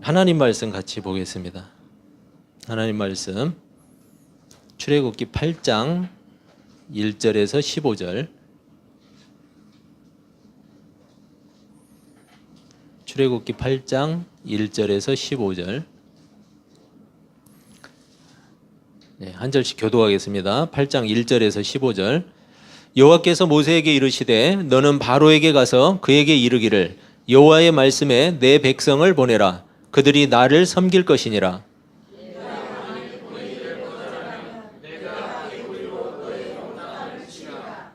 하나님 말씀 같이 보겠습니다. 하나님 말씀 출애굽기 8장 1절에서 15절. 출애굽기 8장 1절에서 15절. 네, 한 절씩 교독하겠습니다. 8장 1절에서 15절. 여호와께서 모세에게 이르시되 너는 바로에게 가서 그에게 이르기를 여호와의 말씀에 내 백성을 보내라. 그들이 나를 섬길 것이니라.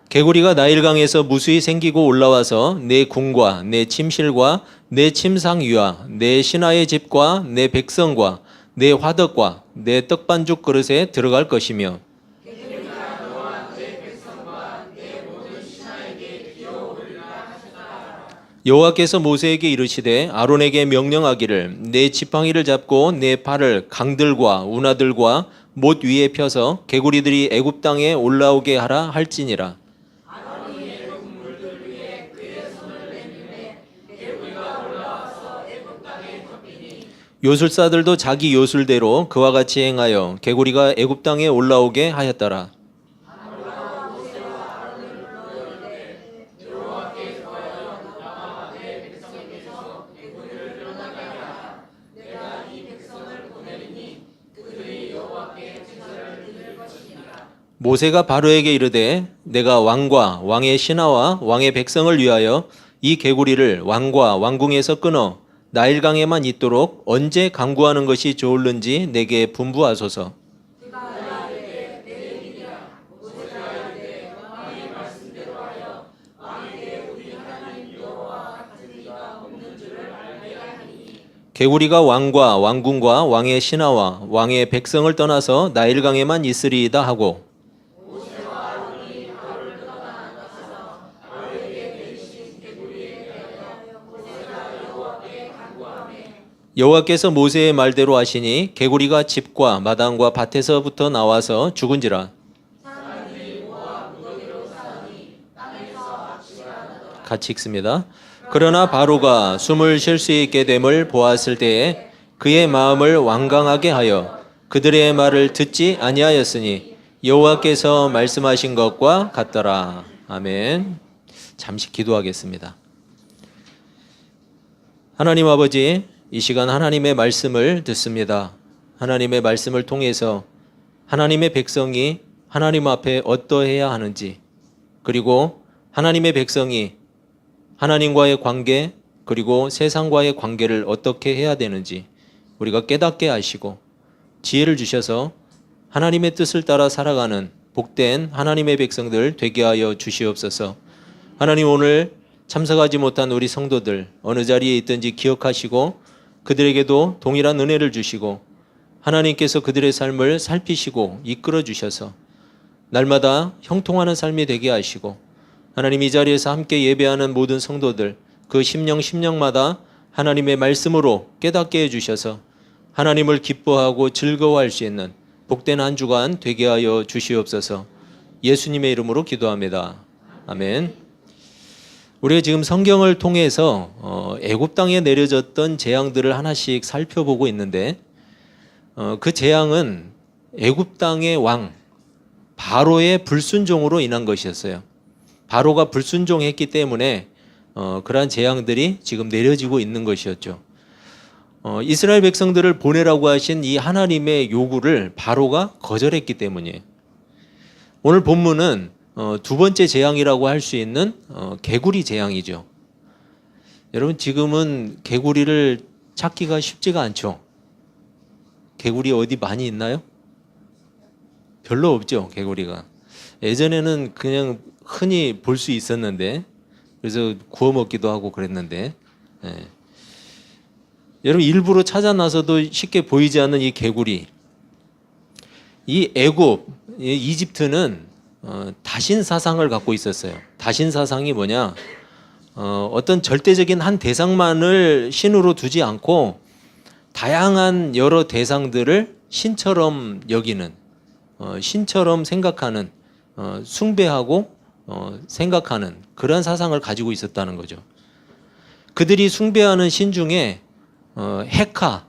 개구리가 나일강에서 무수히 생기고 올라와서 내 궁과 내 침실과 내 침상위와 내 신하의 집과 내 백성과 내 화덕과 내 떡반죽 그릇에 들어갈 것이며 여호와께서 모세에게 이르시되 아론에게 명령하기를 내 지팡이를 잡고 내 팔을 강들과 운하들과 못 위에 펴서 개구리들이 애굽 땅에 올라오게 하라 할지니라. 요술사들도 자기 요술대로 그와 같이 행하여 개구리가 애굽 땅에 올라오게 하였더라. 모세가 바로에게 이르되 내가 왕과 왕의 신하와 왕의 백성을 위하여 이 개구리를 왕과 왕궁에서 끊어 나일강에만 있도록 언제 강구하는 것이 좋을는지 내게 분부하소서. 개구리가 왕과 왕궁과 왕의 신하와 왕의 백성을 떠나서 나일강에만 있으리이다 하고 여호와께서 모세의 말대로 하시니 개구리가 집과 마당과 밭에서부터 나와서 죽은지라. 같이 읽습니다. 그러나 바로가 숨을 쉴 수 있게 됨을 보았을 때에 그의 마음을 완강하게 하여 그들의 말을 듣지 아니하였으니 여호와께서 말씀하신 것과 같더라. 아멘. 잠시 기도하겠습니다. 하나님 아버지, 이 시간 하나님의 말씀을 듣습니다. 하나님의 말씀을 통해서 하나님의 백성이 하나님 앞에 어떠해야 하는지, 그리고 하나님의 백성이 하나님과의 관계, 그리고 세상과의 관계를 어떻게 해야 되는지 우리가 깨닫게 하시고 지혜를 주셔서 하나님의 뜻을 따라 살아가는 복된 하나님의 백성들 되게 하여 주시옵소서. 하나님, 오늘 참석하지 못한 우리 성도들 어느 자리에 있든지 기억하시고 그들에게도 동일한 은혜를 주시고 하나님께서 그들의 삶을 살피시고 이끌어 주셔서 날마다 형통하는 삶이 되게 하시고 하나님, 이 자리에서 함께 예배하는 모든 성도들 그 심령마다 하나님의 말씀으로 깨닫게 해주셔서 하나님을 기뻐하고 즐거워할 수 있는 복된 한 주간 되게 하여 주시옵소서. 예수님의 이름으로 기도합니다. 아멘. 우리가 지금 성경을 통해서 애굽 땅에 내려졌던 재앙들을 하나씩 살펴보고 있는데 그 재앙은 애굽 땅의 왕 바로의 불순종으로 인한 것이었어요. 바로가 불순종했기 때문에 그러한 재앙들이 지금 내려지고 있는 것이었죠. 이스라엘 백성들을 보내라고 하신 이 하나님의 요구를 바로가 거절했기 때문이에요. 오늘 본문은 두 번째 재앙이라고 할 수 있는 개구리 재앙이죠. 여러분, 지금은 개구리를 찾기가 쉽지가 않죠. 개구리 어디 많이 있나요? 별로 없죠, 개구리가. 예전에는 그냥 흔히 볼 수 있었는데, 그래서 구워 먹기도 하고 그랬는데, 여러분, 일부러 찾아 나서도 쉽게 보이지 않는 이 개구리. 이 애굽, 이집트는 다신 사상을 갖고 있었어요. 다신 사상이 뭐냐? 어떤 절대적인 한 대상만을 신으로 두지 않고 다양한 여러 대상들을 신처럼 여기는 신처럼 생각하는, 숭배하고 생각하는 그런 사상을 가지고 있었다는 거죠. 그들이 숭배하는 신 중에 헤카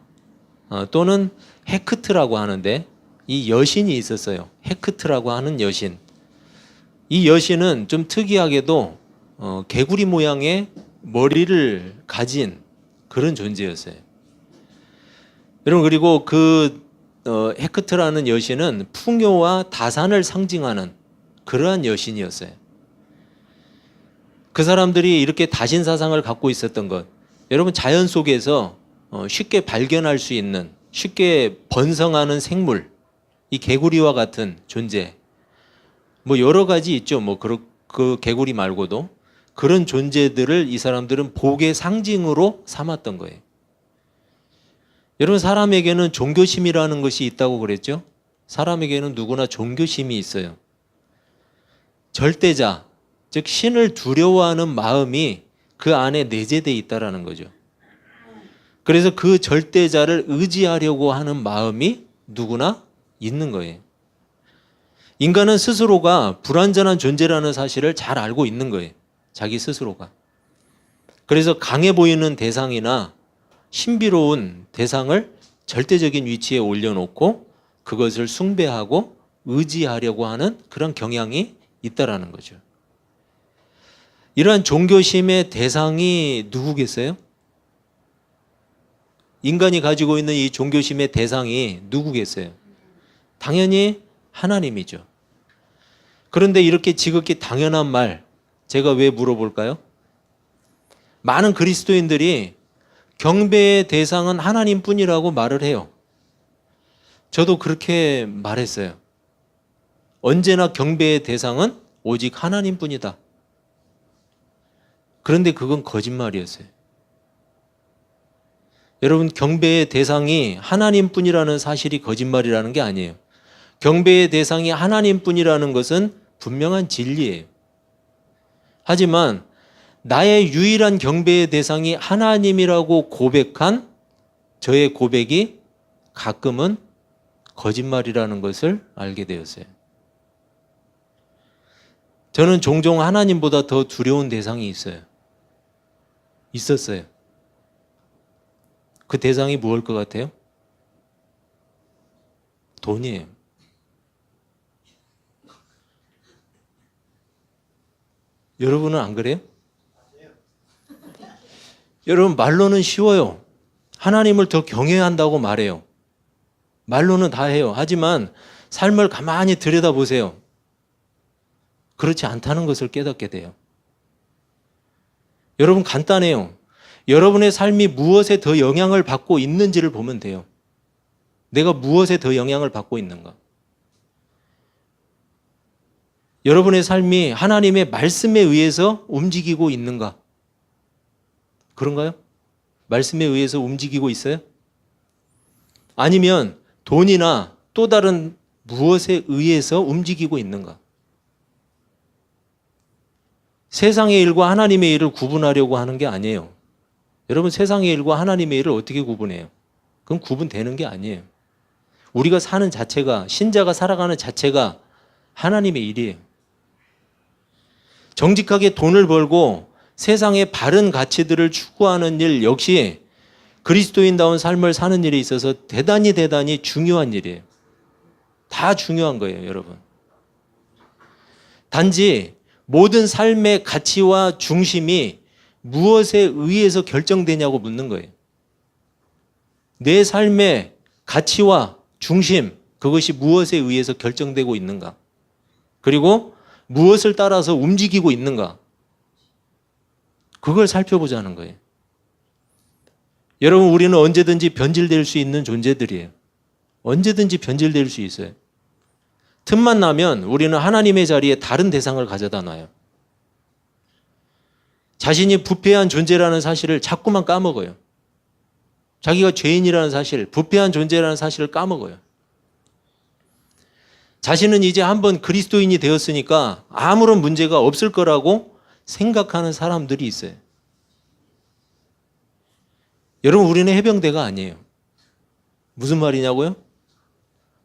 또는 헤크트라고 하는데 이 여신이 있었어요. 헤크트라고 하는 여신. 이 여신은 좀 특이하게도 개구리 모양의 머리를 가진 그런 존재였어요. 여러분, 그리고 그 헤크트라는 여신은 풍요와 다산을 상징하는 그러한 여신이었어요. 그 사람들이 이렇게 다신 사상을 갖고 있었던 것, 여러분, 자연 속에서 쉽게 발견할 수 있는, 쉽게 번성하는 생물, 이 개구리와 같은 존재, 뭐 여러 가지 있죠. 뭐 그 개구리 말고도 그런 존재들을 이 사람들은 복의 상징으로 삼았던 거예요. 여러분, 사람에게는 종교심이라는 것이 있다고 그랬죠? 사람에게는 누구나 종교심이 있어요. 절대자, 즉 신을 두려워하는 마음이 그 안에 내재되어 있다는 거죠. 그래서 그 절대자를 의지하려고 하는 마음이 누구나 있는 거예요. 인간은 스스로가 불완전한 존재라는 사실을 잘 알고 있는 거예요. 자기 스스로가. 그래서 강해 보이는 대상이나 신비로운 대상을 절대적인 위치에 올려놓고 그것을 숭배하고 의지하려고 하는 그런 경향이 있다라는 거죠. 이러한 종교심의 대상이 누구겠어요? 인간이 가지고 있는 이 종교심의 대상이 누구겠어요? 당연히 하나님이죠. 그런데 이렇게 지극히 당연한 말, 제가 왜 물어볼까요? 많은 그리스도인들이 경배의 대상은 하나님뿐이라고 말을 해요. 저도 그렇게 말했어요. 언제나 경배의 대상은 오직 하나님뿐이다. 그런데 그건 거짓말이었어요. 여러분, 경배의 대상이 하나님뿐이라는 사실이 거짓말이라는 게 아니에요. 경배의 대상이 하나님뿐이라는 것은 분명한 진리예요. 하지만 나의 유일한 경배의 대상이 하나님이라고 고백한 저의 고백이 가끔은 거짓말이라는 것을 알게 되었어요. 저는 종종 하나님보다 더 두려운 대상이 있었어요. 그 대상이 무엇일 것 같아요? 돈이에요. 여러분은 안 그래요? 여러분, 말로는 쉬워요. 하나님을 더 경외해야 한다고 말해요. 말로는 다 해요. 하지만 삶을 가만히 들여다보세요. 그렇지 않다는 것을 깨닫게 돼요. 여러분, 간단해요. 여러분의 삶이 무엇에 더 영향을 받고 있는지를 보면 돼요. 내가 무엇에 더 영향을 받고 있는가? 여러분의 삶이 하나님의 말씀에 의해서 움직이고 있는가? 그런가요? 말씀에 의해서 움직이고 있어요? 아니면 돈이나 또 다른 무엇에 의해서 움직이고 있는가? 세상의 일과 하나님의 일을 구분하려고 하는 게 아니에요. 여러분, 세상의 일과 하나님의 일을 어떻게 구분해요? 그건 구분되는 게 아니에요. 우리가 사는 자체가, 신자가 살아가는 자체가 하나님의 일이에요. 정직하게 돈을 벌고 세상의 바른 가치들을 추구하는 일 역시 그리스도인다운 삶을 사는 일에 있어서 대단히 중요한 일이에요. 다 중요한 거예요, 여러분. 단지 모든 삶의 가치와 중심이 무엇에 의해서 결정되냐고 묻는 거예요. 내 삶의 가치와 중심, 그것이 무엇에 의해서 결정되고 있는가? 그리고 무엇을 따라서 움직이고 있는가? 그걸 살펴보자는 거예요. 여러분, 우리는 언제든지 변질될 수 있는 존재들이에요. 언제든지 변질될 수 있어요. 틈만 나면 우리는 하나님의 자리에 다른 대상을 가져다 놔요. 자신이 부패한 존재라는 사실을 자꾸만 까먹어요. 자기가 죄인이라는 사실, 부패한 존재라는 사실을 까먹어요. 자신은 이제 한번 그리스도인이 되었으니까 아무런 문제가 없을 거라고 생각하는 사람들이 있어요. 여러분, 우리는 해병대가 아니에요. 무슨 말이냐고요?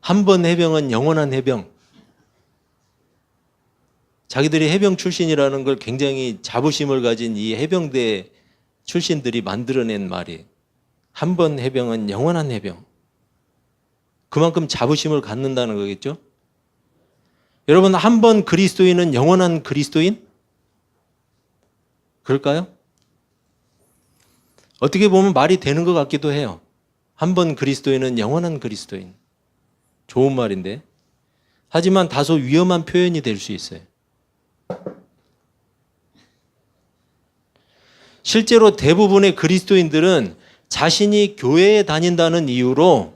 한 번 해병은 영원한 해병. 자기들이 해병 출신이라는 걸 굉장히 자부심을 가진 이 해병대 출신들이 만들어낸 말이에요. 한 번 해병은 영원한 해병. 그만큼 자부심을 갖는다는 거겠죠? 여러분, 한 번 그리스도인은 영원한 그리스도인? 그럴까요? 어떻게 보면 말이 되는 것 같기도 해요. 한 번 그리스도인은 영원한 그리스도인. 좋은 말인데. 하지만 다소 위험한 표현이 될 수 있어요. 실제로 대부분의 그리스도인들은 자신이 교회에 다닌다는 이유로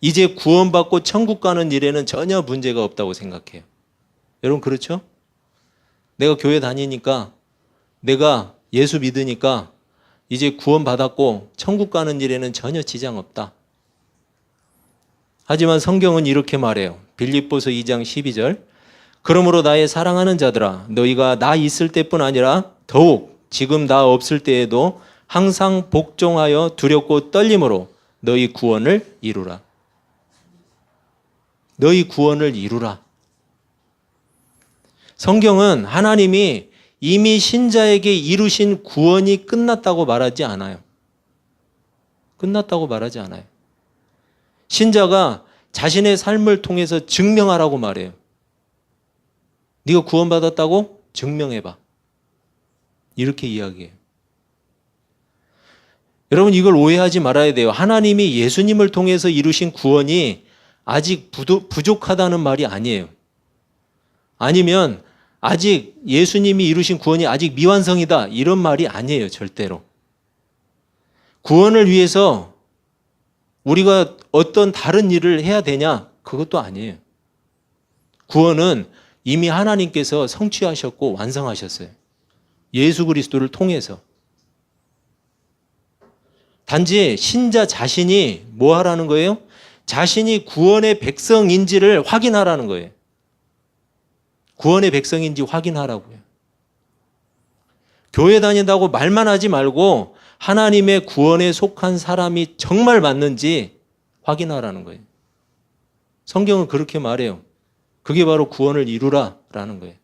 이제 구원받고 천국 가는 일에는 전혀 문제가 없다고 생각해요. 여러분 그렇죠? 내가 교회 다니니까, 내가 예수 믿으니까 이제 구원받았고 천국 가는 일에는 전혀 지장 없다. 하지만 성경은 이렇게 말해요. 빌립보서 2장 12절. 그러므로 나의 사랑하는 자들아, 너희가 나 있을 때뿐 아니라 더욱 지금 나 없을 때에도 항상 복종하여 두렵고 떨림으로 너희 구원을 이루라. 너희 구원을 이루라. 성경은 하나님이 이미 신자에게 이루신 구원이 끝났다고 말하지 않아요. 끝났다고 말하지 않아요. 신자가 자신의 삶을 통해서 증명하라고 말해요. 네가 구원받았다고? 증명해봐. 이렇게 이야기해요. 여러분 이걸 오해하지 말아야 돼요. 하나님이 예수님을 통해서 이루신 구원이 아직 부족하다는 말이 아니에요. 아니면 아직 예수님이 이루신 구원이 아직 미완성이다 이런 말이 아니에요. 절대로. 구원을 위해서 우리가 어떤 다른 일을 해야 되냐? 그것도 아니에요. 구원은 이미 하나님께서 성취하셨고 완성하셨어요. 예수 그리스도를 통해서. 단지 신자 자신이 뭐 하라는 거예요? 자신이 구원의 백성인지를 확인하라는 거예요. 구원의 백성인지 확인하라고요. 교회 다닌다고 말만 하지 말고 하나님의 구원에 속한 사람이 정말 맞는지 확인하라는 거예요. 성경은 그렇게 말해요. 그게 바로 구원을 이루라라는 거예요.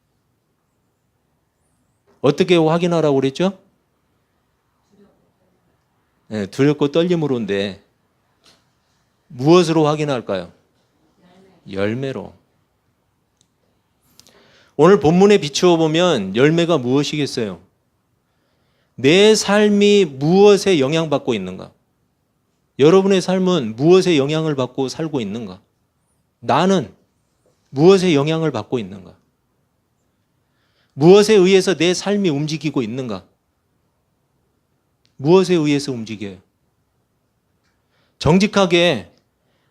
어떻게 확인하라고 그랬죠? 네, 두렵고 떨림으로인데 무엇으로 확인할까요? 열매로. 오늘 본문에 비추어 보면 열매가 무엇이겠어요? 내 삶이 무엇에 영향받고 있는가? 여러분의 삶은 무엇에 영향을 받고 살고 있는가? 나는 무엇에 영향을 받고 있는가? 무엇에 의해서 내 삶이 움직이고 있는가? 무엇에 의해서 움직여요? 정직하게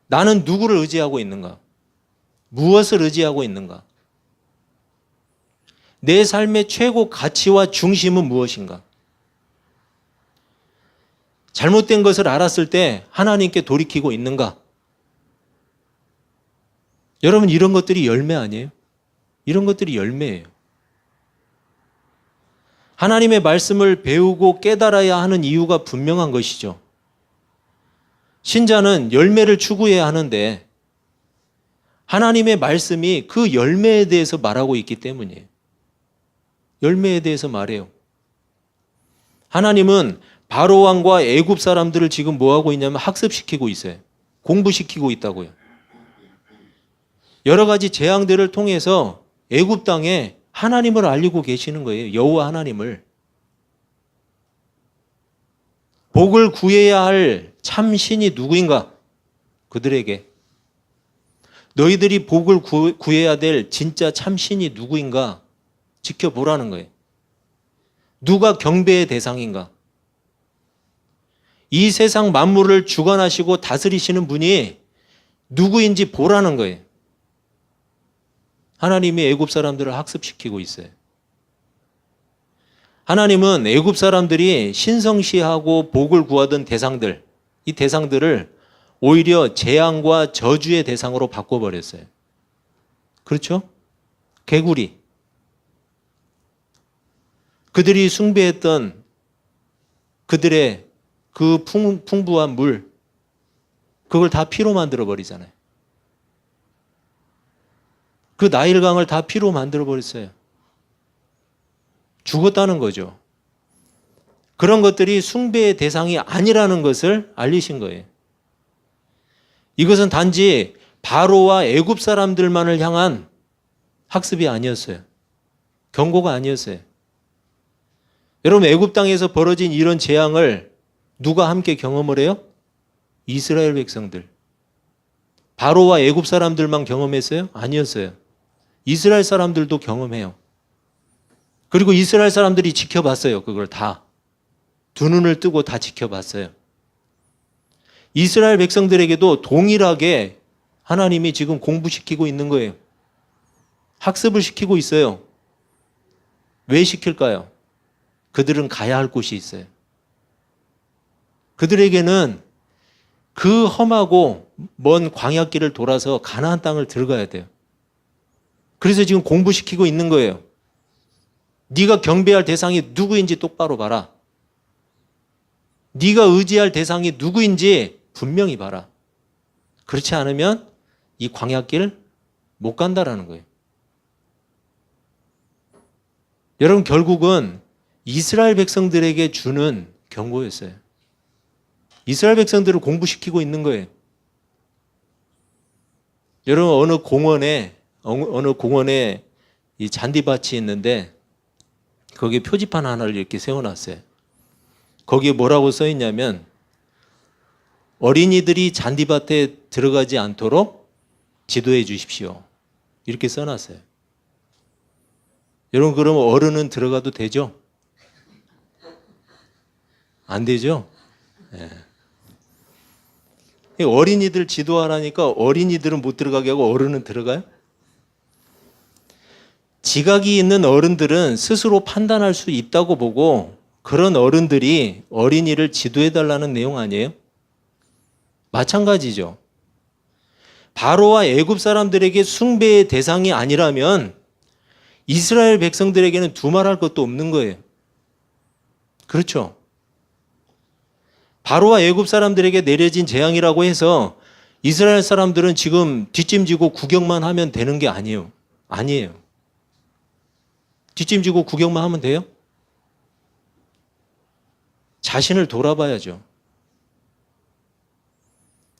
나는 누구를 의지하고 있는가? 무엇을 의지하고 있는가? 내 삶의 최고 가치와 중심은 무엇인가? 잘못된 것을 알았을 때 하나님께 돌이키고 있는가? 여러분 이런 것들이 열매 아니에요? 이런 것들이 열매예요. 하나님의 말씀을 배우고 깨달아야 하는 이유가 분명한 것이죠. 신자는 열매를 추구해야 하는데 하나님의 말씀이 그 열매에 대해서 말하고 있기 때문이에요. 열매에 대해서 말해요. 하나님은 바로 왕과 애굽 사람들을 지금 뭐 하고 있냐면 학습시키고 있어요. 공부시키고 있다고요. 여러 가지 재앙들을 통해서 애굽 땅에 하나님을 알리고 계시는 거예요. 여호와 하나님을. 복을 구해야 할 참 신이 누구인가? 그들에게. 너희들이 복을 구해야 될 진짜 참 신이 누구인가? 지켜보라는 거예요. 누가 경배의 대상인가? 이 세상 만물을 주관하시고 다스리시는 분이 누구인지 보라는 거예요. 하나님이 애굽 사람들을 학습시키고 있어요. 하나님은 애굽 사람들이 신성시하고 복을 구하던 대상들, 이 대상들을 오히려 재앙과 저주의 대상으로 바꿔버렸어요. 그렇죠? 개구리. 그들이 숭배했던 그들의 그 풍부한 물, 그걸 다 피로 만들어 버리잖아요. 그 나일강을 다 피로 만들어 버렸어요. 죽었다는 거죠. 그런 것들이 숭배의 대상이 아니라는 것을 알리신 거예요. 이것은 단지 바로와 애굽 사람들만을 향한 학습이 아니었어요. 경고가 아니었어요. 여러분, 애굽 땅에서 벌어진 이런 재앙을 누가 함께 경험을 해요? 이스라엘 백성들. 바로와 애굽 사람들만 경험했어요? 아니었어요. 이스라엘 사람들도 경험해요. 그리고 이스라엘 사람들이 지켜봤어요. 그걸 다. 두 눈을 뜨고 다 지켜봤어요. 이스라엘 백성들에게도 동일하게 하나님이 지금 공부시키고 있는 거예요. 학습을 시키고 있어요. 왜 시킬까요? 그들은 가야 할 곳이 있어요. 그들에게는 그 험하고 먼 광야길을 돌아서 가나안 땅을 들어가야 돼요. 그래서 지금 공부시키고 있는 거예요. 네가 경배할 대상이 누구인지 똑바로 봐라. 네가 의지할 대상이 누구인지 분명히 봐라. 그렇지 않으면 이 광야길 못 간다라는 거예요. 여러분, 결국은 이스라엘 백성들에게 주는 경고였어요. 이스라엘 백성들을 공부시키고 있는 거예요. 여러분, 어느 공원에 이 잔디밭이 있는데 거기에 표지판 하나를 이렇게 세워놨어요. 거기에 뭐라고 써 있냐면, 어린이들이 잔디밭에 들어가지 않도록 지도해 주십시오. 이렇게 써놨어요. 여러분, 그러면 어른은 들어가도 되죠? 안 되죠? 네. 어린이들 지도하라니까 어린이들은 못 들어가게 하고 어른은 들어가요? 지각이 있는 어른들은 스스로 판단할 수 있다고 보고 그런 어른들이 어린이를 지도해달라는 내용 아니에요? 마찬가지죠. 바로와 애굽 사람들에게 숭배의 대상이 아니라면 이스라엘 백성들에게는 두말할 것도 없는 거예요. 그렇죠? 바로와 애굽 사람들에게 내려진 재앙이라고 해서 이스라엘 사람들은 지금 뒷짐지고 구경만 하면 되는 게 아니에요. 아니에요. 뒷짐지고 구경만 하면 돼요? 자신을 돌아봐야죠.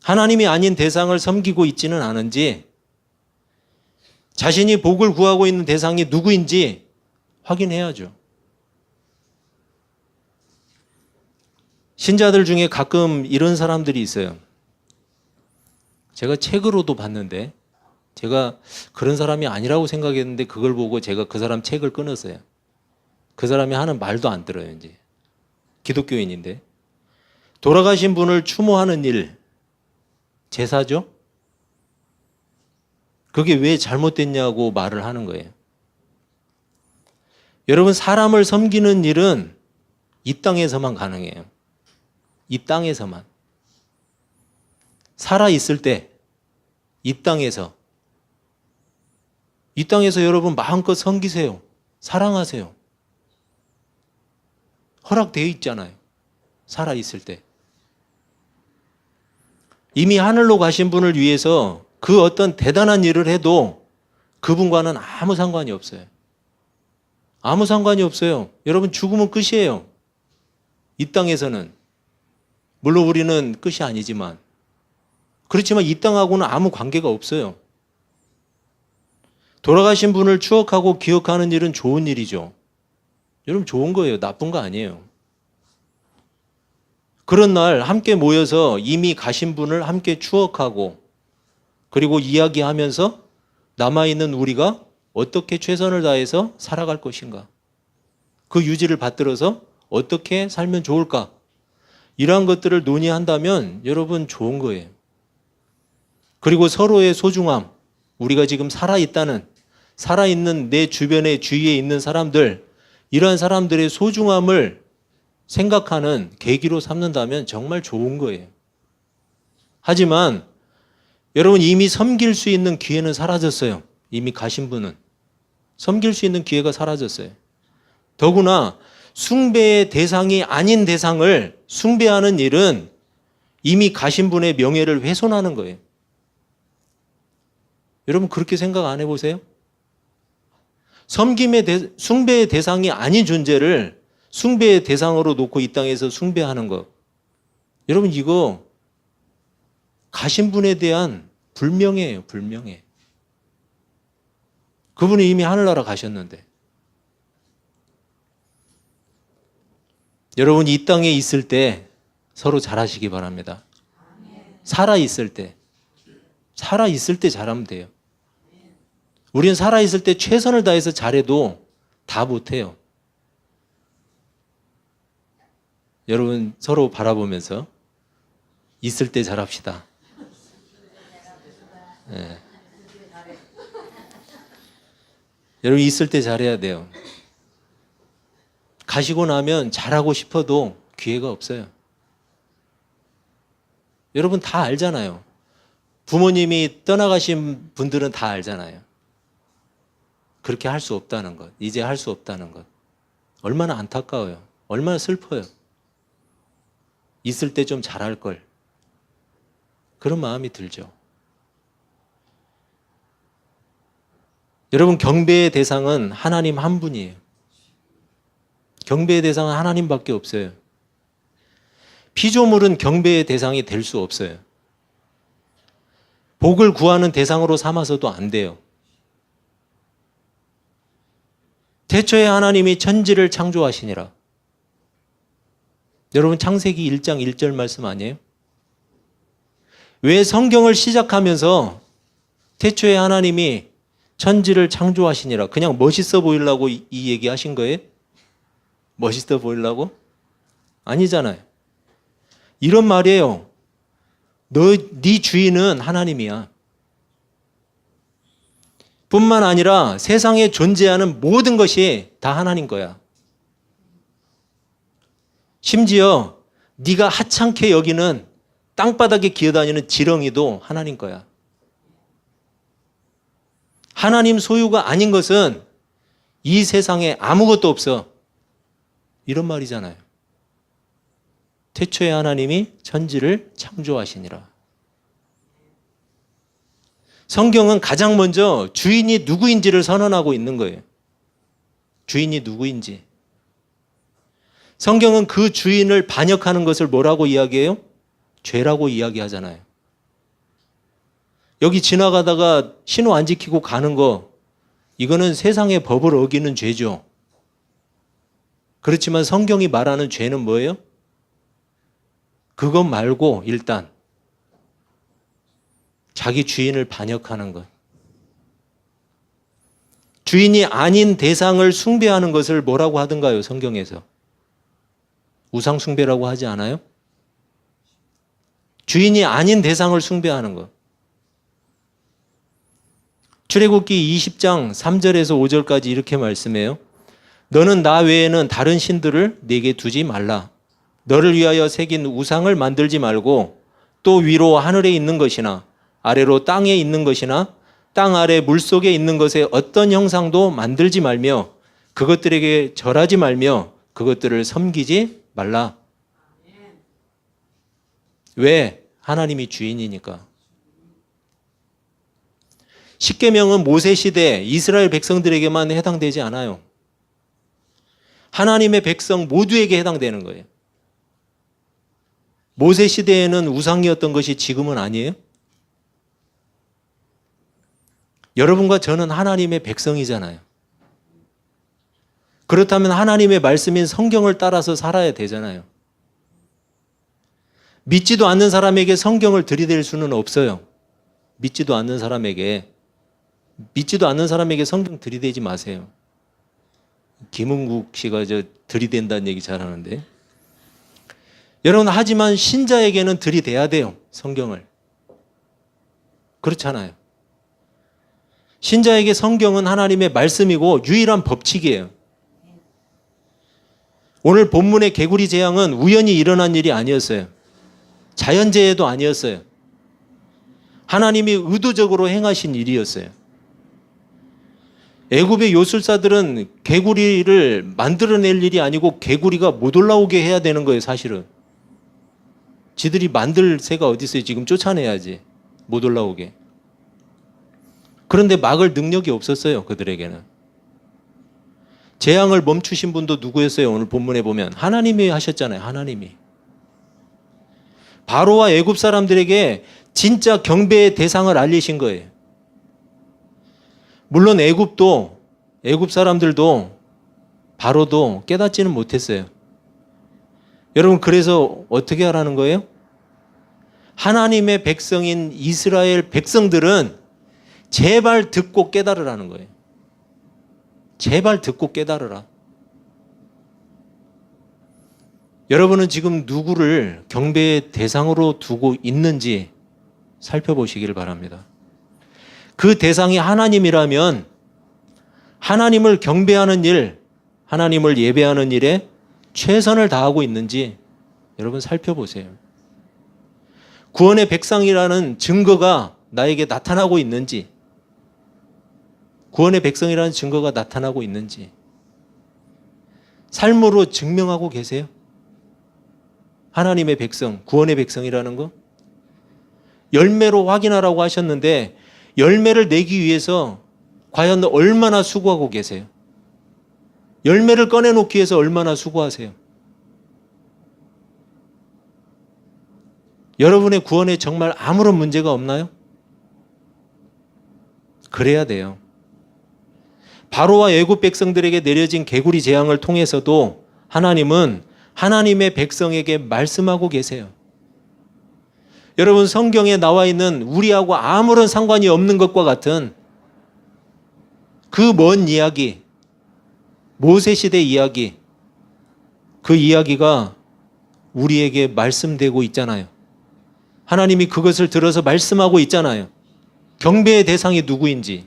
하나님이 아닌 대상을 섬기고 있지는 않은지, 자신이 복을 구하고 있는 대상이 누구인지 확인해야죠. 신자들 중에 가끔 이런 사람들이 있어요. 제가 책으로도 봤는데, 제가 그런 사람이 아니라고 생각했는데 그걸 보고 제가 그 사람 책을 끊었어요. 그 사람이 하는 말도 안 들어요, 이제. 기독교인인데. 돌아가신 분을 추모하는 일, 제사죠? 그게 왜 잘못됐냐고 말을 하는 거예요. 여러분, 사람을 섬기는 일은 이 땅에서만 가능해요. 이 땅에서만. 살아있을 때, 이 땅에서 여러분 마음껏 섬기세요. 사랑하세요. 허락되어 있잖아요. 살아있을 때. 이미 하늘로 가신 분을 위해서 그 어떤 대단한 일을 해도 그분과는 아무 상관이 없어요. 아무 상관이 없어요. 여러분, 죽으면 끝이에요. 이 땅에서는. 물론 우리는 끝이 아니지만. 그렇지만 이 땅하고는 아무 관계가 없어요. 돌아가신 분을 추억하고 기억하는 일은 좋은 일이죠. 여러분, 좋은 거예요. 나쁜 거 아니에요. 그런 날 함께 모여서 이미 가신 분을 함께 추억하고 그리고 이야기하면서 남아있는 우리가 어떻게 최선을 다해서 살아갈 것인가, 그 유지를 받들어서 어떻게 살면 좋을까, 이러한 것들을 논의한다면 여러분 좋은 거예요. 그리고 서로의 소중함, 우리가 지금 살아있는 내 주변에 주위에 있는 사람들, 이러한 사람들의 소중함을 생각하는 계기로 삼는다면 정말 좋은 거예요. 하지만 여러분, 이미 섬길 수 있는 기회는 사라졌어요. 이미 가신 분은 섬길 수 있는 기회가 사라졌어요. 더구나 숭배의 대상이 아닌 대상을 숭배하는 일은 이미 가신 분의 명예를 훼손하는 거예요. 여러분, 그렇게 생각 안 해보세요? 숭배의 대상이 아닌 존재를 숭배의 대상으로 놓고 이 땅에서 숭배하는 것. 여러분, 이거 가신 분에 대한 불명예예요, 불명예. 그분은 이미 하늘나라 가셨는데. 여러분, 이 땅에 있을 때 서로 잘하시기 바랍니다. 살아있을 때. 살아있을 때 잘하면 돼요. 우리는 살아있을 때 최선을 다해서 잘해도 다 못해요. 여러분, 서로 바라보면서 있을 때 잘합시다. 네. 여러분, 있을 때 잘해야 돼요. 가시고 나면 잘하고 싶어도 기회가 없어요. 여러분 다 알잖아요. 부모님이 떠나가신 분들은 다 알잖아요. 그렇게 할 수 없다는 것. 이제 할 수 없다는 것. 얼마나 안타까워요. 얼마나 슬퍼요. 있을 때 좀 잘할 걸. 그런 마음이 들죠. 여러분, 경배의 대상은 하나님 한 분이에요. 경배의 대상은 하나님밖에 없어요. 피조물은 경배의 대상이 될 수 없어요. 복을 구하는 대상으로 삼아서도 안 돼요. 태초에 하나님이 천지를 창조하시니라. 여러분, 창세기 1장 1절 말씀 아니에요? 왜 성경을 시작하면서 태초에 하나님이 천지를 창조하시니라, 그냥 멋있어 보이려고 이 얘기 하신 거예요? 멋있어 보이려고? 아니잖아요. 이런 말이에요. 네 주인은 하나님이야. 뿐만 아니라 세상에 존재하는 모든 것이 다 하나님 거야. 심지어 네가 하찮게 여기는 땅바닥에 기어다니는 지렁이도 하나님 거야. 하나님 소유가 아닌 것은 이 세상에 아무것도 없어. 이런 말이잖아요. 태초에 하나님이 천지를 창조하시니라. 성경은 가장 먼저 주인이 누구인지를 선언하고 있는 거예요. 주인이 누구인지. 성경은 그 주인을 반역하는 것을 뭐라고 이야기해요? 죄라고 이야기하잖아요. 여기 지나가다가 신호 안 지키고 가는 거, 이거는 세상의 법을 어기는 죄죠. 그렇지만 성경이 말하는 죄는 뭐예요? 그것 말고 일단 자기 주인을 반역하는 것. 주인이 아닌 대상을 숭배하는 것을 뭐라고 하던가요, 성경에서? 우상 숭배라고 하지 않아요? 주인이 아닌 대상을 숭배하는 것. 출애굽기 20장 3절에서 5절까지 이렇게 말씀해요. 너는 나 외에는 다른 신들을 네게 두지 말라. 너를 위하여 새긴 우상을 만들지 말고 또 위로 하늘에 있는 것이나 아래로 땅에 있는 것이나 땅 아래 물속에 있는 것에 어떤 형상도 만들지 말며 그것들에게 절하지 말며 그것들을 섬기지 말라. 왜? 하나님이 주인이니까. 십계명은 모세 시대 이스라엘 백성들에게만 해당되지 않아요. 하나님의 백성 모두에게 해당되는 거예요. 모세 시대에는 우상이었던 것이 지금은 아니에요? 여러분과 저는 하나님의 백성이잖아요. 그렇다면 하나님의 말씀인 성경을 따라서 살아야 되잖아요. 믿지도 않는 사람에게 성경을 들이댈 수는 없어요. 믿지도 않는 사람에게 성경 들이대지 마세요. 김은국 씨가 들이댄다는 얘기 잘하는데. 여러분, 하지만 신자에게는 들이대야 돼요, 성경을. 그렇잖아요. 신자에게 성경은 하나님의 말씀이고 유일한 법칙이에요. 오늘 본문의 개구리 재앙은 우연히 일어난 일이 아니었어요. 자연재해도 아니었어요. 하나님이 의도적으로 행하신 일이었어요. 애굽의 요술사들은 개구리를 만들어낼 일이 아니고 개구리가 못 올라오게 해야 되는 거예요, 사실은. 지들이 만들 새가 어디 있어요? 지금 쫓아내야지. 못 올라오게. 그런데 막을 능력이 없었어요, 그들에게는. 재앙을 멈추신 분도 누구였어요? 오늘 본문에 보면 하나님이 하셨잖아요. 하나님이. 바로와 애굽 사람들에게 진짜 경배의 대상을 알리신 거예요. 물론 애굽 사람들도 바로도 깨닫지는 못했어요. 여러분, 그래서 어떻게 하라는 거예요? 하나님의 백성인 이스라엘 백성들은 제발 듣고 깨달으라는 거예요. 제발 듣고 깨달으라. 여러분은 지금 누구를 경배의 대상으로 두고 있는지 살펴보시기를 바랍니다. 그 대상이 하나님이라면 하나님을 경배하는 일, 하나님을 예배하는 일에 최선을 다하고 있는지 여러분 살펴보세요. 구원의 백성이라는 증거가 나에게 나타나고 있는지, 구원의 백성이라는 증거가 나타나고 있는지 삶으로 증명하고 계세요? 하나님의 백성, 구원의 백성이라는 거? 열매로 확인하라고 하셨는데 열매를 내기 위해서 과연 얼마나 수고하고 계세요? 열매를 꺼내놓기 위해서 얼마나 수고하세요? 여러분의 구원에 정말 아무런 문제가 없나요? 그래야 돼요. 바로와 애굽 백성들에게 내려진 개구리 재앙을 통해서도 하나님은 하나님의 백성에게 말씀하고 계세요. 여러분, 성경에 나와 있는 우리하고 아무런 상관이 없는 것과 같은 그 먼 이야기, 모세 시대 이야기, 그 이야기가 우리에게 말씀되고 있잖아요. 하나님이 그것을 들어서 말씀하고 있잖아요. 경배의 대상이 누구인지.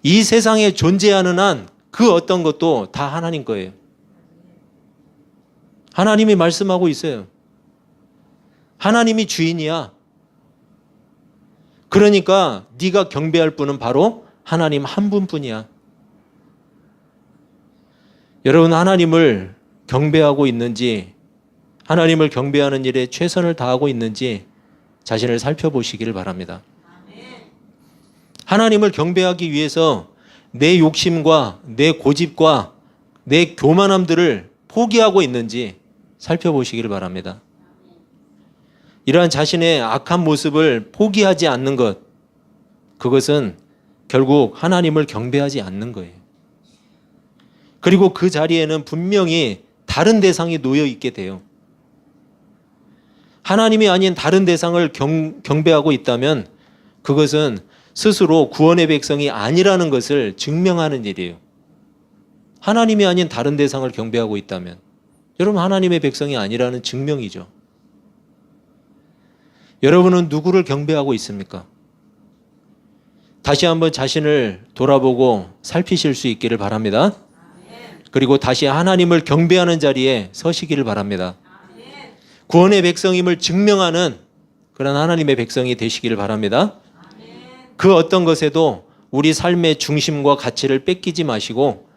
이 세상에 존재하는 한 그 어떤 것도 다 하나님 거예요. 하나님이 말씀하고 있어요. 하나님이 주인이야. 그러니까 네가 경배할 분은 바로 하나님 한 분뿐이야. 여러분, 하나님을 경배하고 있는지, 하나님을 경배하는 일에 최선을 다하고 있는지 자신을 살펴보시기를 바랍니다. 하나님을 경배하기 위해서 내 욕심과 내 고집과 내 교만함들을 포기하고 있는지 살펴보시기를 바랍니다. 이러한 자신의 악한 모습을 포기하지 않는 것, 그것은 결국 하나님을 경배하지 않는 거예요. 그리고 그 자리에는 분명히 다른 대상이 놓여 있게 돼요. 하나님이 아닌 다른 대상을 경배하고 있다면 그것은 스스로 구원의 백성이 아니라는 것을 증명하는 일이에요. 하나님이 아닌 다른 대상을 경배하고 있다면 여러분, 하나님의 백성이 아니라는 증명이죠. 여러분은 누구를 경배하고 있습니까? 다시 한번 자신을 돌아보고 살피실 수 있기를 바랍니다. 그리고 다시 하나님을 경배하는 자리에 서시기를 바랍니다. 구원의 백성임을 증명하는 그런 하나님의 백성이 되시기를 바랍니다. 그 어떤 것에도 우리 삶의 중심과 가치를 뺏기지 마시고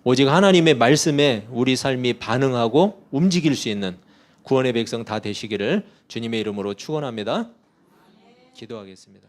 오직 하나님의 말씀에 우리 삶이 반응하고 움직일 수 있는 구원의 백성 다 되시기를 주님의 이름으로 축원합니다. 기도하겠습니다.